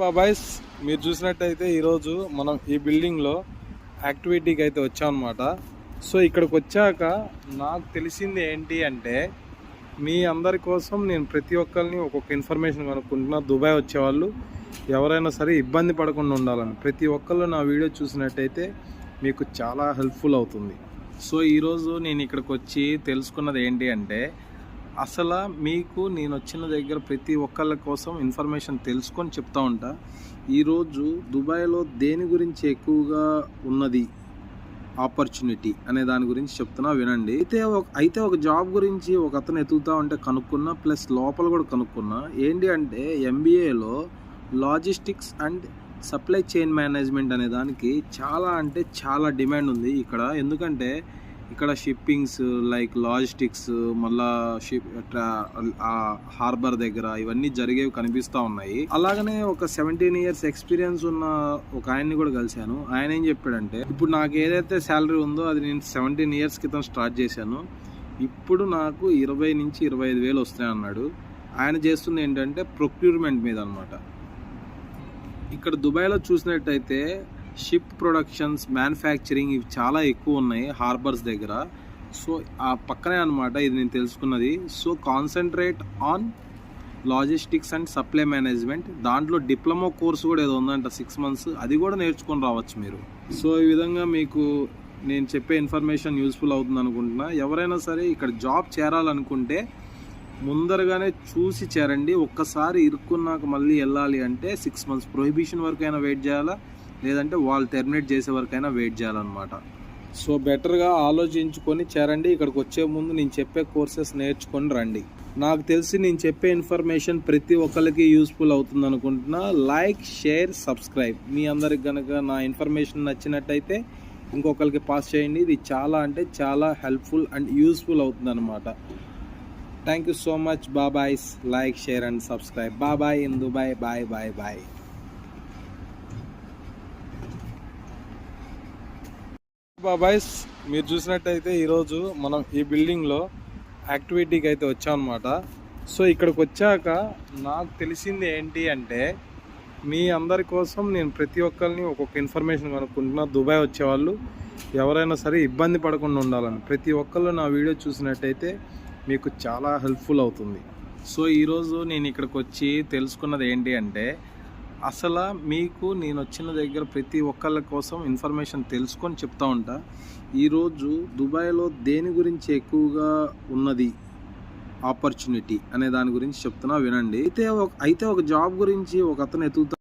బాబాయ్స్, మీరు చూసినట్టయితే ఈరోజు మనం ఈ బిల్డింగ్లో యాక్టివిటీకి అయితే వచ్చామన్నమాట. సో ఇక్కడికి వచ్చాక నాకు తెలిసింది ఏంటి అంటే, మీ అందరి కోసం నేను ప్రతి ఒక్కరిని ఒక్కొక్క ఇన్ఫర్మేషన్ కనుక్కుంటున్నా. దుబాయ్ వచ్చేవాళ్ళు ఎవరైనా సరే ఇబ్బంది పడకుండా ఉండాలని ప్రతి ఒక్కళ్ళు నా వీడియో చూసినట్టయితే మీకు చాలా హెల్ప్ఫుల్ అవుతుంది. సో ఈరోజు నేను ఇక్కడికి వచ్చి తెలుసుకున్నది ఏంటి అంటే, అసలు మీకు నేను వచ్చిన దగ్గర ప్రతి ఒక్కళ్ళ కోసం ఇన్ఫర్మేషన్ తెలుసుకొని చెప్తా ఉంటా. ఈరోజు దుబాయ్లో దేని గురించి ఎక్కువగా ఉన్నది ఆపర్చునిటీ అనే దాని గురించి చెప్తున్నా, వినండి. అయితే ఒక జాబ్ గురించి ఒక అతను ఎతుకుతా ఉంటే కనుక్కున్నా, ప్లస్ లోపల కూడా కనుక్కున్నా. ఏంటి అంటే ఎంబీఏలో logistics and supply chain management అనే దానికి చాలా అంటే చాలా డిమాండ్ ఉంది ఇక్కడ. ఎందుకంటే ఇక్కడ షిప్పింగ్స్ లైక్ లాజిస్టిక్స్, మళ్ళా హార్బర్ దగ్గర ఇవన్నీ జరిగేవి కనిపిస్తూ ఉన్నాయి. అలాగనే ఒక 17 years ఎక్స్పీరియన్స్ ఉన్న ఒక ఆయన్ని కూడా కలిశాను. ఆయన ఏం చెప్పాడంటే, ఇప్పుడు నాకు ఏదైతే శాలరీ ఉందో అది నేను 17 years క్రితం స్టార్ట్ చేశాను, ఇప్పుడు నాకు 20 నుంచి 25 వేలు వస్తాయి అన్నాడు. ఆయన చేస్తుంది ఏంటంటే ప్రొక్యూర్మెంట్ మీద అనమాట. ఇక్కడ దుబాయ్లో చూసినట్టయితే షిప్ ప్రొడక్షన్స్, మ్యానుఫ్యాక్చరింగ్ ఇవి చాలా ఎక్కువ ఉన్నాయి హార్బర్స్ దగ్గర. సో ఆ పక్కనే అనమాట ఇది నేను తెలుసుకున్నది. So concentrate on logistics and supply management. దాంట్లో డిప్లొమా కోర్స్ కూడా ఏదో ఉందంట 6 months, అది కూడా నేర్చుకొని రావచ్చు మీరు. సో ఈ విధంగా మీకు నేను చెప్పే ఇన్ఫర్మేషన్ యూస్ఫుల్ అవుతుంది అనుకుంటున్నా. ఎవరైనా సరే ఇక్కడ జాబ్ చేరాలనుకుంటే ముందరగానే చూసి చేరండి. ఒక్కసారి ఇరుక్కున్నాక మళ్ళీ వెళ్ళాలి అంటే 6 months ప్రొహిబిషన్ వరకు అయినా వెయిట్ చేయాలా, లేదంటే వాళ్ళు టెర్మినేట్ చేసే వరకైనా వెయిట్ చేయాలన్నమాట. సో బెటర్గా ఆలోచించుకొని చేరండి. ఇక్కడికి వచ్చే ముందు నేను చెప్పే కోర్సెస్ నేర్చుకొని రండి. నాకు తెలిసి నేను చెప్పే ఇన్ఫర్మేషన్ ప్రతి ఒక్కరికి యూస్ఫుల్ అవుతుంది అనుకుంటున్నా. Like, share, subscribe. మీ అందరికి కనుక నా ఇన్ఫర్మేషన్ నచ్చినట్టయితే ఇంకొకరికి పాస్ చేయండి. ఇది చాలా అంటే చాలా హెల్ప్ఫుల్ అండ్ యూస్ఫుల్ అవుతుంది అనమాట. Thank you so much. బాబాయ్స్, like, share and subscribe. Bye in Dubai. Bye bye bye. బాబాయ్స్, మీరు చూసినట్టయితే ఈరోజు మనం ఈ బిల్డింగ్లో యాక్టివిటీకి అయితే వచ్చామన్నమాట. సో ఇక్కడికి వచ్చాక నాకు తెలిసింది ఏంటి అంటే, మీ అందరి కోసం నేను ప్రతి ఒక్కరిని ఒక్కొక్క ఇన్ఫర్మేషన్ కనుక్కుంటున్నా. దుబాయ్ వచ్చేవాళ్ళు ఎవరైనా సరే ఇబ్బంది పడకుండా ఉండాలని ప్రతి ఒక్కళ్ళు నా వీడియో చూసినట్టయితే మీకు చాలా హెల్ప్ఫుల్ అవుతుంది. సో ఈరోజు నేను ఇక్కడికి వచ్చి తెలుసుకున్నది ఏంటి అంటే, అసలు మీకు నేను వచ్చిన దగ్గర ప్రతి ఒక్కళ్ళ కోసం ఇన్ఫర్మేషన్ తెలుసుకొని చెప్తా ఉంటా. ఈరోజు దుబాయ్లో దేని గురించి ఎక్కువగా ఉన్నది ఆపర్చునిటీ అనే దాని గురించి చెప్తున్నా, వినండి. అయితే ఒక జాబ్ గురించి ఒక అతను ఎతుకుతా